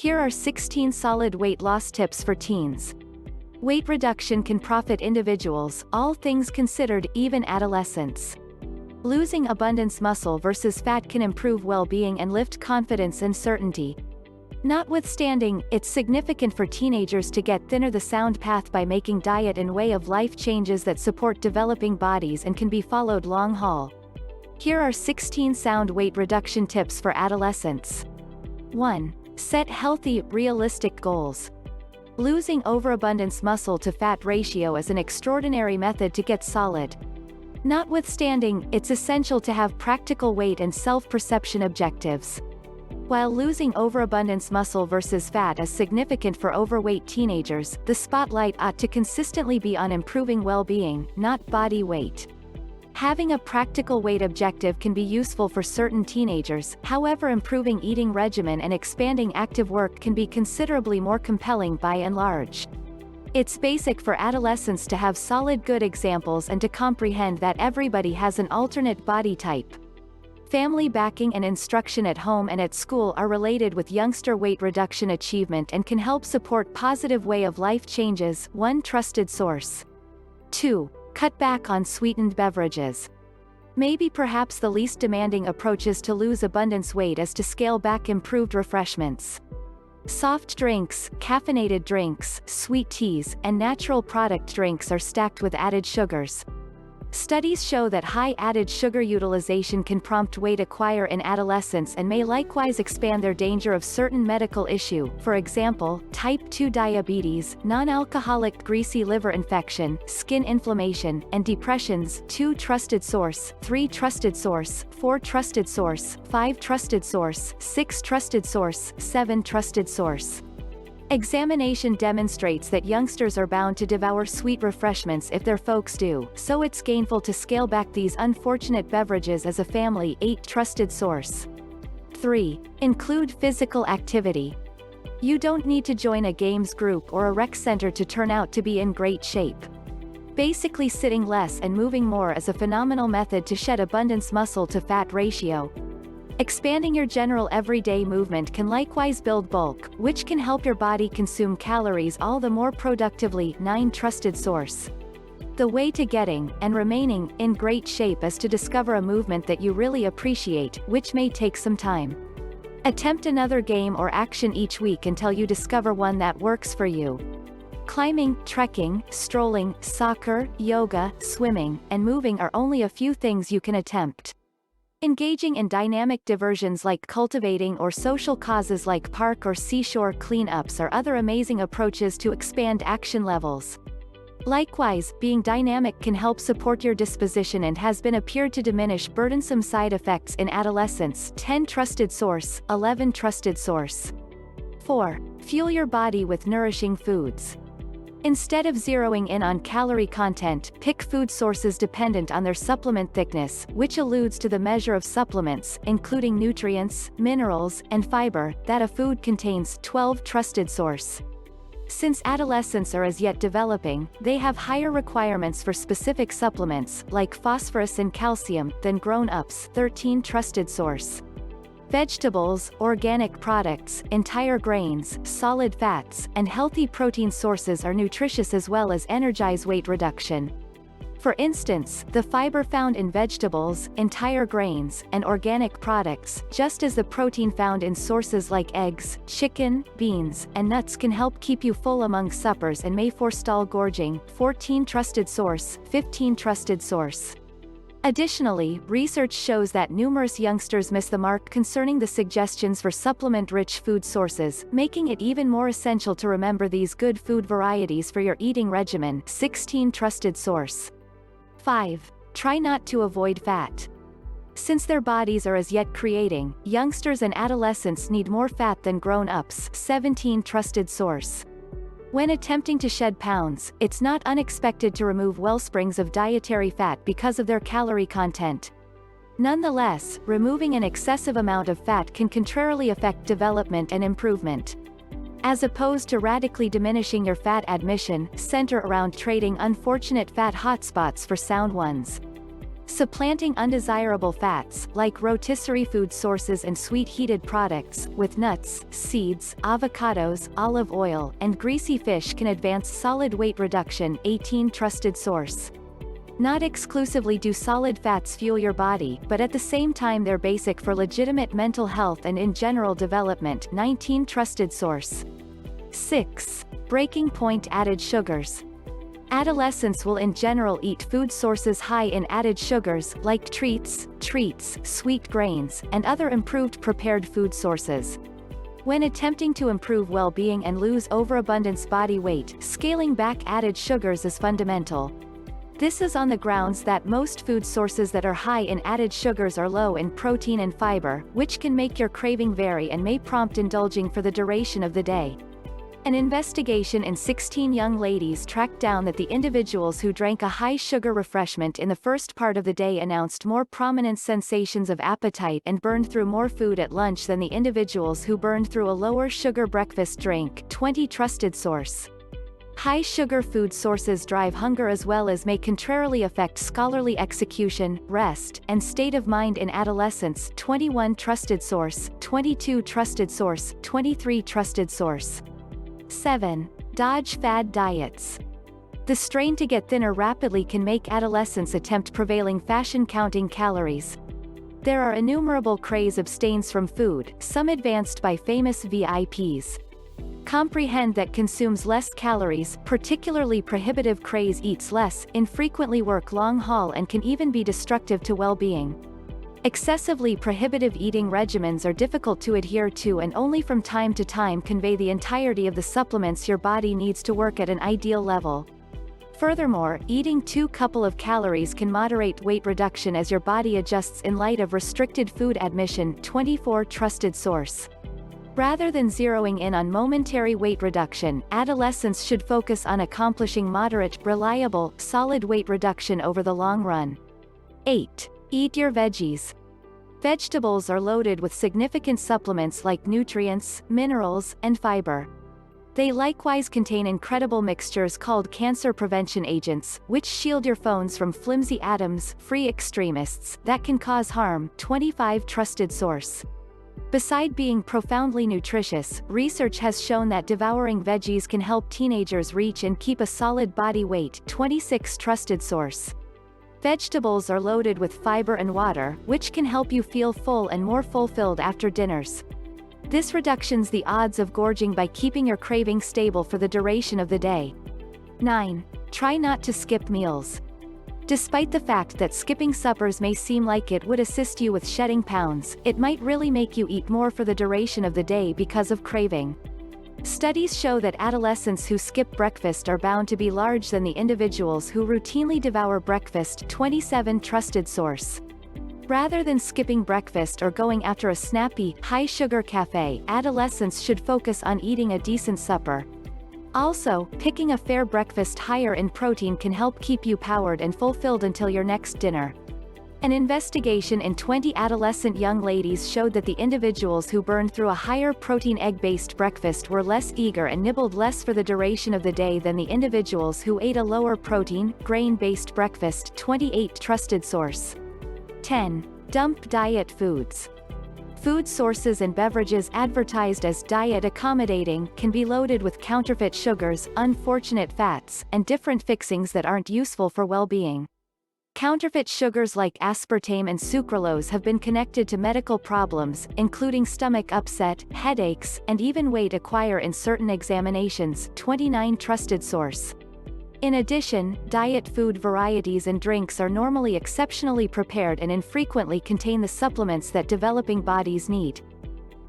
Here are 16 solid weight loss tips for teens. Weight reduction can profit individuals, all things considered, even adolescents. Losing abundance muscle versus fat can improve well-being and lift confidence and certainty. Notwithstanding, it's significant for teenagers to get thinner the sound path by making diet and way of life changes that support developing bodies and can be followed long haul. Here are 16 sound weight reduction tips for adolescents. 1. Set healthy, realistic goals. Losing overabundance muscle to fat ratio is an extraordinary method to get solid. Notwithstanding, it's essential to have practical weight and self-perception objectives. While losing overabundance muscle versus fat is significant for overweight teenagers, the spotlight ought to consistently be on improving well-being, not body weight. Having a practical weight objective can be useful for certain teenagers, however improving eating regimen and expanding active work can be considerably more compelling by and large. It's basic for adolescents to have solid good examples and to comprehend that everybody has an alternate body type. Family backing and instruction at home and at school are related with youngster weight reduction achievement and can help support positive way of life changes. One trusted source. 2. Cut back on sweetened beverages. Maybe perhaps the least demanding approaches to lose abundance weight is to scale back improved refreshments. Soft drinks, caffeinated drinks, sweet teas, and natural product drinks are stacked with added sugars. Studies show that high added sugar utilization can prompt weight acquire in adolescents and may likewise expand their danger of certain medical issue, for example, type 2 diabetes, non-alcoholic greasy liver infection, skin inflammation, and depressions. 2 trusted source, 3 trusted source, 4 trusted source, 5 trusted source, 6 trusted source, 7 trusted source. Examination demonstrates that youngsters are bound to devour sweet refreshments if their folks do, so it's gainful to scale back these unfortunate beverages as a family. 8 trusted source. 3. Include physical activity. You don't need to join a games group or a rec center to turn out to be in great shape. Basically sitting less and moving more is a phenomenal method to shed abundance muscle to fat ratio. Expanding your general everyday movement can likewise build bulk, which can help your body consume calories all the more productively. 9 trusted source. The way to getting, and remaining, in great shape is to discover a movement that you really appreciate, which may take some time. Attempt another game or action each week until you discover one that works for you. Climbing, trekking, strolling, soccer, yoga, swimming, and moving are only a few things you can attempt. Engaging in dynamic diversions like cultivating or social causes like park or seashore cleanups are other amazing approaches to expand action levels. Likewise, being dynamic can help support your disposition and has been appeared to diminish burdensome side effects in adolescence. 10 trusted source, 11 trusted source. 4. Fuel your body with nourishing foods. Instead of zeroing in on calorie content, pick food sources dependent on their supplement thickness, which alludes to the measure of supplements, including nutrients, minerals, and fiber, that a food contains. 12 trusted source. Since adolescents are as yet developing, they have higher requirements for specific supplements, like phosphorus and calcium, than grown-ups. 13 trusted source. Vegetables, organic products, entire grains, solid fats, and healthy protein sources are nutritious as well as energize weight reduction. For instance, the fiber found in vegetables, entire grains, and organic products, just as the protein found in sources like eggs, chicken, beans, and nuts can help keep you full among suppers and may forestall gorging. 14 trusted source, 15 trusted source. Additionally, research shows that numerous youngsters miss the mark concerning the suggestions for supplement-rich food sources, making it even more essential to remember these good food varieties for your eating regimen. 16 trusted source. 5. Try not to avoid fat. Since their bodies are as yet creating, youngsters and adolescents need more fat than grown-ups. 17 trusted source. When attempting to shed pounds, it's not unexpected to remove wellsprings of dietary fat because of their calorie content. Nonetheless, removing an excessive amount of fat can contrarily affect development and improvement. As opposed to radically diminishing your fat admission, center around trading unfortunate fat hotspots for sound ones. Supplanting undesirable fats, like rotisserie food sources and sweet-heated products, with nuts, seeds, avocados, olive oil, and greasy fish can advance solid weight reduction. 18 Trusted source. Not exclusively do solid fats fuel your body, but at the same time they're basic for legitimate mental health and in general development. 19 Trusted source. 6. Breaking point added sugars. Adolescents will in general eat food sources high in added sugars, like treats, sweet grains, and other improved prepared food sources. When attempting to improve well-being and lose overabundance body weight, scaling back added sugars is fundamental. This is on the grounds that most food sources that are high in added sugars are low in protein and fiber, which can make your craving vary and may prompt indulging for the duration of the day. An investigation in 16 young ladies tracked down that the individuals who drank a high-sugar refreshment in the first part of the day announced more prominent sensations of appetite and burned through more food at lunch than the individuals who burned through a lower-sugar breakfast drink. 20 Trusted source. High-sugar food sources drive hunger as well as may contrarily affect scholarly execution, rest, and state of mind in adolescence. 21 Trusted source, 22 Trusted source, 23 Trusted source. 7. Dodge fad diets. The strain to get thinner rapidly can make adolescents attempt prevailing fashion counting calories. There are innumerable craze abstains from food, some advanced by famous VIPs. Comprehend that consumes less calories, particularly prohibitive craze eats less, infrequently work long haul and can even be destructive to well-being. Excessively prohibitive eating regimens are difficult to adhere to and only from time to time convey the entirety of the supplements your body needs to work at an ideal level. Furthermore, eating 2 couple of calories can moderate weight reduction as your body adjusts in light of restricted food admission. 24 Trusted source. Rather than zeroing in on momentary weight reduction, adolescents should focus on accomplishing moderate, reliable, solid weight reduction over the long run. 8. Eat your veggies. Vegetables are loaded with significant supplements like nutrients, minerals, and fiber. They likewise contain incredible mixtures called cancer prevention agents, which shield your phones from flimsy atoms, free extremists, that can cause harm. 25 Trusted source. Beside being profoundly nutritious, research has shown that devouring veggies can help teenagers reach and keep a solid body weight. 26 Trusted source. Vegetables are loaded with fiber and water, which can help you feel full and more fulfilled after dinners. This reduces the odds of gorging by keeping your craving stable for the duration of the day. 9. Try not to skip meals. Despite the fact that skipping suppers may seem like it would assist you with shedding pounds, it might really make you eat more for the duration of the day because of craving. Studies show that adolescents who skip breakfast are bound to be larger than the individuals who routinely devour breakfast. 27 Trusted source. Rather than skipping breakfast or going after a snappy, high-sugar cafe, adolescents should focus on eating a decent supper. Also, picking a fair breakfast higher in protein can help keep you powered and fulfilled until your next dinner. An investigation in 20 adolescent young ladies showed that the individuals who burned through a higher protein egg-based breakfast were less eager and nibbled less for the duration of the day than the individuals who ate a lower protein, grain-based breakfast. 28 Trusted source. 10. Dump diet foods. Food sources and beverages advertised as diet accommodating can be loaded with counterfeit sugars, unfortunate fats, and different fixings that aren't useful for well-being. Counterfeit sugars like aspartame and sucralose have been connected to medical problems, including stomach upset, headaches, and even weight acquire in certain examinations. 29 Trusted source. In addition, diet food varieties and drinks are normally exceptionally prepared and infrequently contain the supplements that developing bodies need.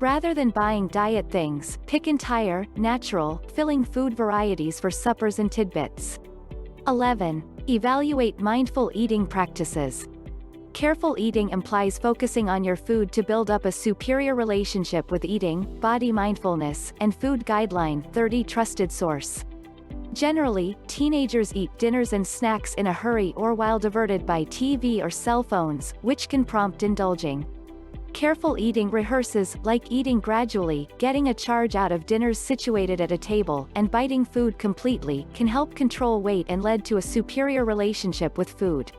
Rather than buying diet things, pick entire, natural, filling food varieties for suppers and tidbits. 11. Evaluate mindful eating practices. Careful eating implies focusing on your food to build up a superior relationship with eating, body mindfulness, and food guideline. 30 Trusted source. Generally, teenagers eat dinners and snacks in a hurry or while diverted by TV or cell phones, which can prompt indulging. Careful eating rehearses, like eating gradually, getting a charge out of dinners situated at a table, and biting food completely, can help control weight and lead to a superior relationship with food.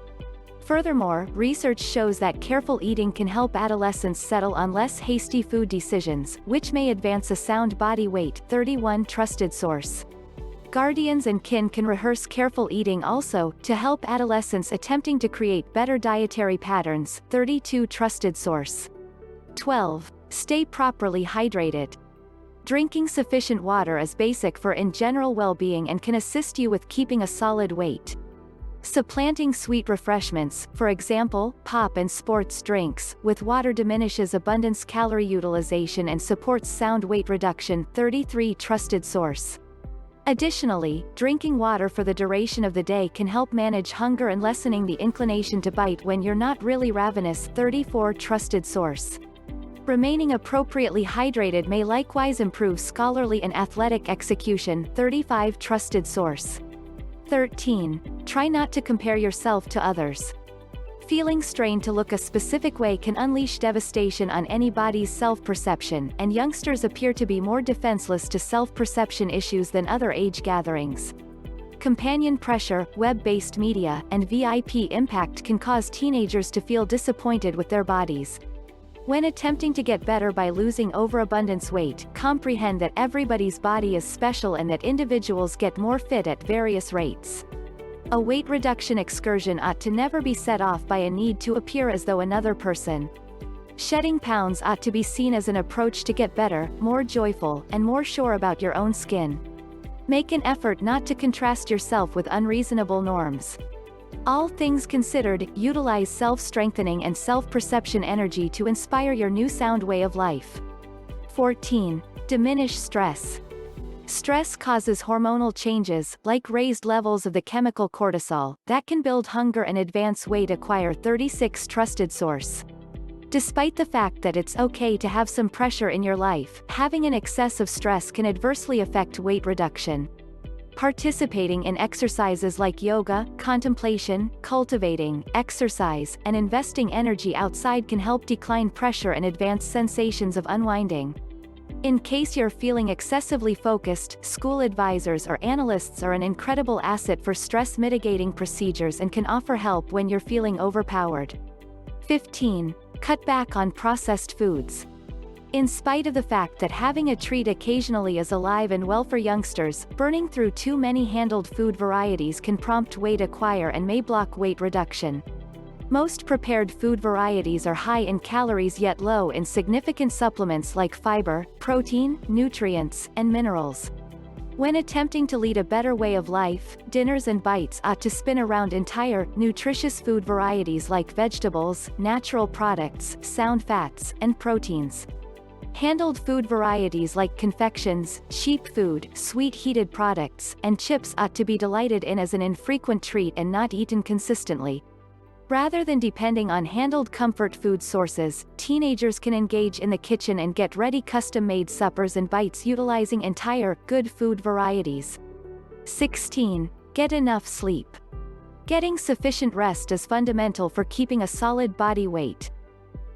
Furthermore, research shows that careful eating can help adolescents settle on less hasty food decisions, which may advance a sound body weight. 31 Trusted source. Guardians and kin can rehearse careful eating also, to help adolescents attempting to create better dietary patterns. 32 Trusted source. 12. Stay properly hydrated. Drinking sufficient water is basic for in general well-being and can assist you with keeping a solid weight. Supplanting sweet refreshments, for example, pop and sports drinks, with water diminishes abundance calorie utilization and supports sound weight reduction. 33 Trusted source. Additionally, drinking water for the duration of the day can help manage hunger and lessening the inclination to bite when you're not really ravenous. 34 Trusted source. Remaining appropriately hydrated may likewise improve scholarly and athletic execution. 35 Trusted source. 13. Try not to compare yourself to others. Feeling strained to look a specific way can unleash devastation on anybody's self-perception, and youngsters appear to be more defenseless to self-perception issues than other age gatherings. Companion pressure, web-based media, and VIP impact can cause teenagers to feel disappointed with their bodies. When attempting to get better by losing overabundance weight, comprehend that everybody's body is special and that individuals get more fit at various rates. A weight reduction excursion ought to never be set off by a need to appear as though another person. Shedding pounds ought to be seen as an approach to get better, more joyful, and more sure about your own skin. Make an effort not to contrast yourself with unreasonable norms. All things considered, utilize self-strengthening and self-perception energy to inspire your new sound way of life. 14. Diminish stress. Stress causes hormonal changes, like raised levels of the chemical cortisol, that can build hunger and advance weight. Acquire 36 Trusted source. Despite the fact that it's okay to have some pressure in your life, having an excess of stress can adversely affect weight reduction. Participating in exercises like yoga, contemplation, cultivating, exercise, and investing energy outside can help decline pressure and advance sensations of unwinding. In case you're feeling excessively focused, school advisors or analysts are an incredible asset for stress mitigating procedures and can offer help when you're feeling overpowered. 15. Cut back on processed foods. In spite of the fact that having a treat occasionally is alive and well for youngsters, burning through too many handled food varieties can prompt weight acquire and may block weight reduction. Most prepared food varieties are high in calories yet low in significant supplements like fiber, protein, nutrients, and minerals. When attempting to lead a better way of life, dinners and bites ought to spin around entire, nutritious food varieties like vegetables, natural products, sound fats, and proteins. Handled food varieties like confections, cheap food, sweet heated products, and chips ought to be delighted in as an infrequent treat and not eaten consistently. Rather than depending on handled comfort food sources, teenagers can engage in the kitchen and get ready custom-made suppers and bites utilizing entire, good food varieties. 16. Get enough sleep. Getting sufficient rest is fundamental for keeping a solid body weight.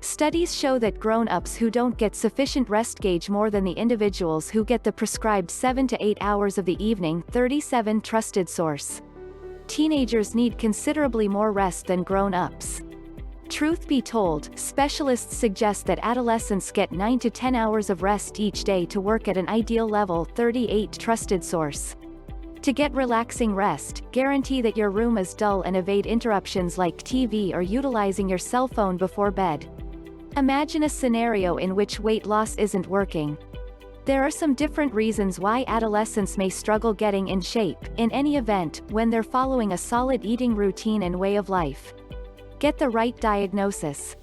Studies show that grown-ups who don't get sufficient rest gauge more than the individuals who get the prescribed 7 to 8 hours of the evening. 37 Trusted source. Teenagers need considerably more rest than grown-ups. Truth be told, specialists suggest that adolescents get 9 to 10 hours of rest each day to work at an ideal level. 38 Trusted source. To get relaxing rest, guarantee that your room is dull and evade interruptions like TV or utilizing your cell phone before bed. Imagine a scenario in which weight loss isn't working. There are some different reasons why adolescents may struggle getting in shape, in any event, when they're following a solid eating routine and way of life. Get the right diagnosis.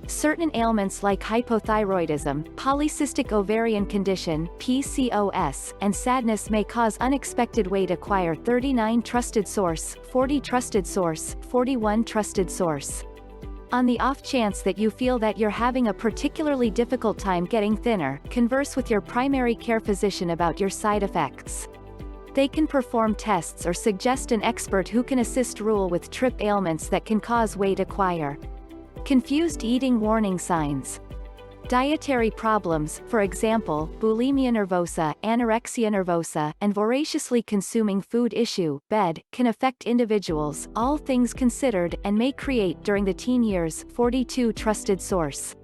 Certain ailments like hypothyroidism, polycystic ovarian condition, PCOS, and sadness may cause unexpected weight acquire. 39 Trusted source, 40 Trusted source, 41 Trusted source. On the off chance that you feel that you're having a particularly difficult time getting thinner, converse with your primary care physician about your side effects. They can perform tests or suggest an expert who can assist rule with trip ailments that can cause weight acquire. Confused eating warning signs. Dietary problems, for example, bulimia nervosa, anorexia nervosa, and voraciously consuming food issue, BED, can affect individuals, all things considered, and may create during the teen years, 42 trusted source.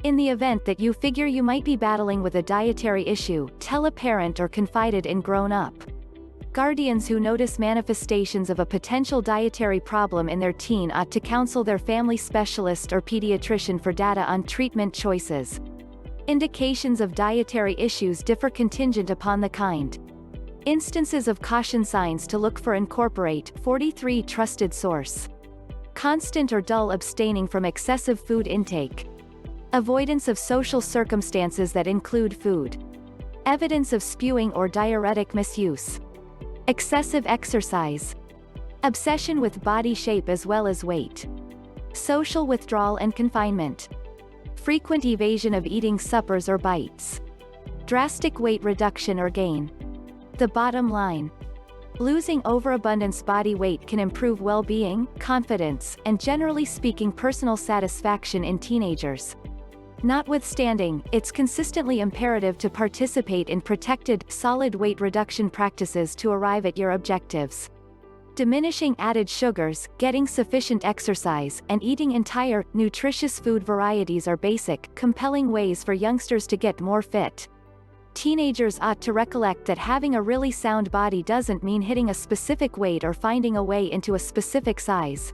In the event that you figure you might be battling with a dietary issue, tell a parent or confide it in grown-up. Guardians who notice manifestations of a potential dietary problem in their teen ought to counsel their family specialist or pediatrician for data on treatment choices. Indications of dietary issues differ contingent upon the kind. Instances of caution signs to look for: incorporate 43 trusted source. Constant or dull abstaining from excessive food intake. Avoidance of social circumstances that include food. Evidence of spewing or diuretic misuse. Excessive exercise. Obsession with body shape as well as weight. Social withdrawal and confinement. Frequent evasion of eating suppers or bites. Drastic weight reduction or gain. The bottom line: losing overabundance body weight can improve well-being, confidence, and generally speaking personal satisfaction in teenagers. Notwithstanding, it's consistently imperative to participate in protected, solid weight reduction practices to arrive at your objectives. Diminishing added sugars, getting sufficient exercise, and eating entire, nutritious food varieties are basic, compelling ways for youngsters to get more fit. Teenagers ought to recollect that having a really sound body doesn't mean hitting a specific weight or finding a way into a specific size.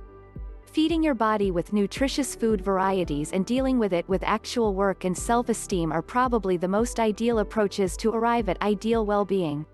Feeding your body with nutritious food varieties and dealing with it with actual work and self-esteem are probably the most ideal approaches to arrive at ideal well-being.